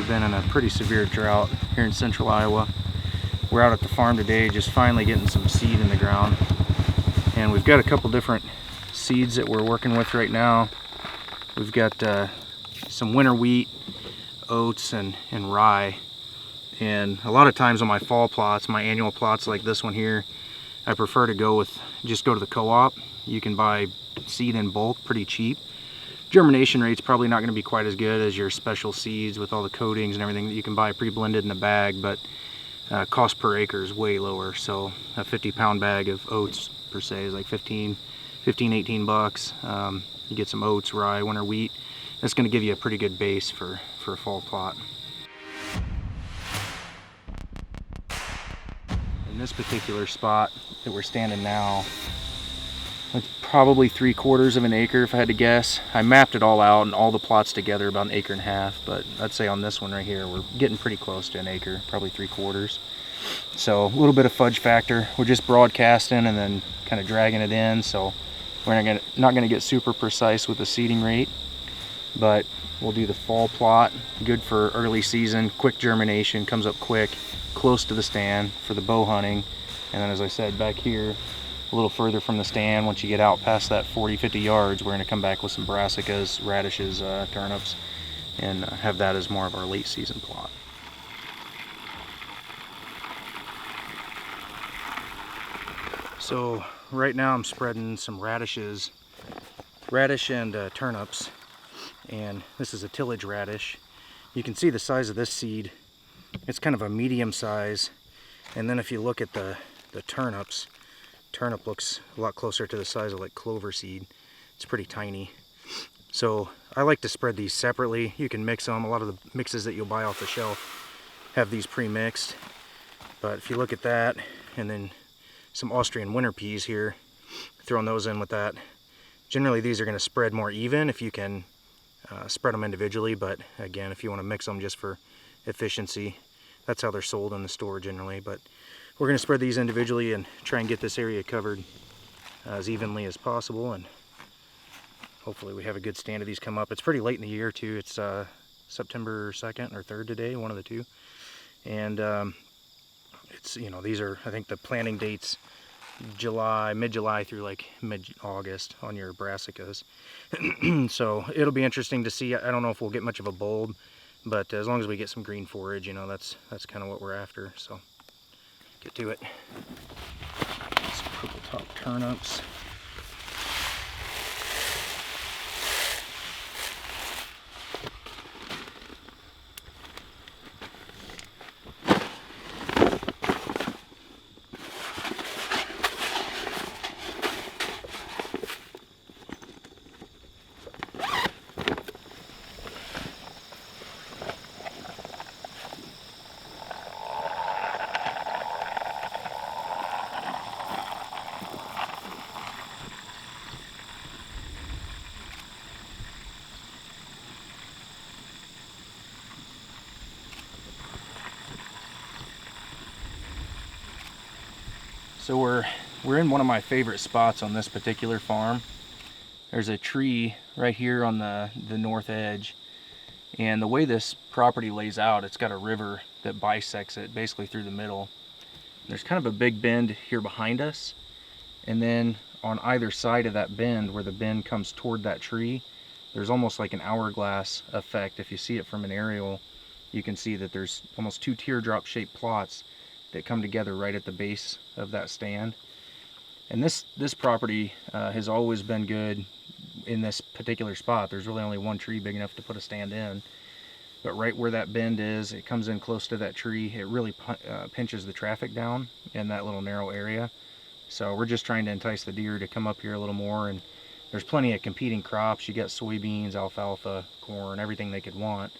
been in a pretty severe drought here in central Iowa. We're out at the farm today just finally getting some seed in the ground. And we've got a couple different seeds that we're working with right now. We've got some winter wheat, oats, and rye. And a lot of times on my fall plots, my annual plots like this one here, I prefer to go to the co-op. You can buy seed in bulk pretty cheap. Germination rate's probably not going to be quite as good as your special seeds with all the coatings and everything that you can buy pre-blended in a bag, but cost per acre is way lower. So a 50-pound bag of oats per se is like 18 bucks. You get some oats, rye, winter wheat. That's going to give you a pretty good base for a fall plot. In this particular spot that we're standing now, it's probably 3/4 of an acre if I had to guess. I mapped it all out and all the plots together about 1.5 acres, but I'd say on this one right here we're getting pretty close to 1 acre, probably 3/4. So a little bit of fudge factor. We're just broadcasting and then kind of dragging it in, so we're not gonna get super precise with the seeding rate, but we'll do the fall plot, good for early season, quick germination, comes up quick, close to the stand for the bow hunting. And then, as I said, back here a little further from the stand, once you get out past that 40-50 yards, we're going to come back with some brassicas, radishes, turnips, and have that as more of our late season plot. So right now I'm spreading some radish and turnips, and this is a tillage radish. You can see the size of this seed. It's kind of a medium size, and then if you look at the turnips, turnip looks a lot closer to the size of like clover seed. It's pretty tiny. So I like to spread these separately. You can mix them. A lot of the mixes that you'll buy off the shelf have these pre-mixed. But if you look at that, and then some Austrian winter peas here, throwing those in with that. Generally these are going to spread more even if you can spread them individually, but again, if you want to mix them just for efficiency, that's how they're sold in the store generally. But we're going to spread these individually and try and get this area covered as evenly as possible, and hopefully we have a good stand of these come up. It's pretty late in the year too. It's September 2nd or 3rd today, one of the two. And it's, you know, these are, I think the planting dates mid-July through like mid-August on your brassicas. So it'll be interesting to see. I don't know if we'll get much of a bulb, but as long as we get some green forage, you know, that's kind of what we're after. So get to it. Some purple top turnips. So we're in one of my favorite spots on this particular farm. There's a tree right here on the north edge, and the way this property lays out, it's got a river that bisects it basically through the middle. There's kind of a big bend here behind us, and then on either side of that bend, where the bend comes toward that tree, there's almost like an hourglass effect. If you see it from an aerial, you can see that there's almost 2 teardrop shaped plots that come together right at the base of that stand. And this property has always been good in this particular spot. There's really only one tree big enough to put a stand in, but right where that bend is, it comes in close to that tree. It really pinches the traffic down in that little narrow area. So we're just trying to entice the deer to come up here a little more, and there's plenty of competing crops. You got soybeans, alfalfa, corn, everything they could want.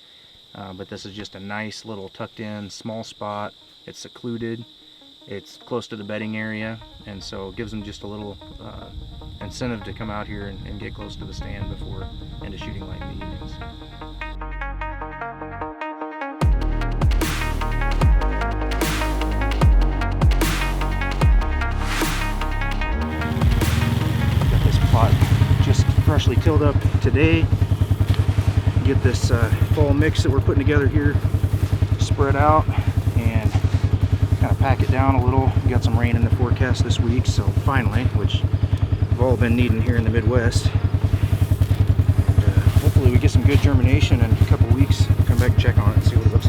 But this is just a nice little tucked in small spot. It's secluded, it's close to the bedding area, and so it gives them just a little incentive to come out here and get close to the stand before into shooting light in the evenings. Got this plot just freshly tilled up today. Get this fall mix that we're putting together here spread out and kind of pack it down a little. We got some rain in the forecast this week, so finally, which we've all been needing here in the Midwest. And hopefully we get some good germination in a couple weeks. Come back and check on it and see what it looks like.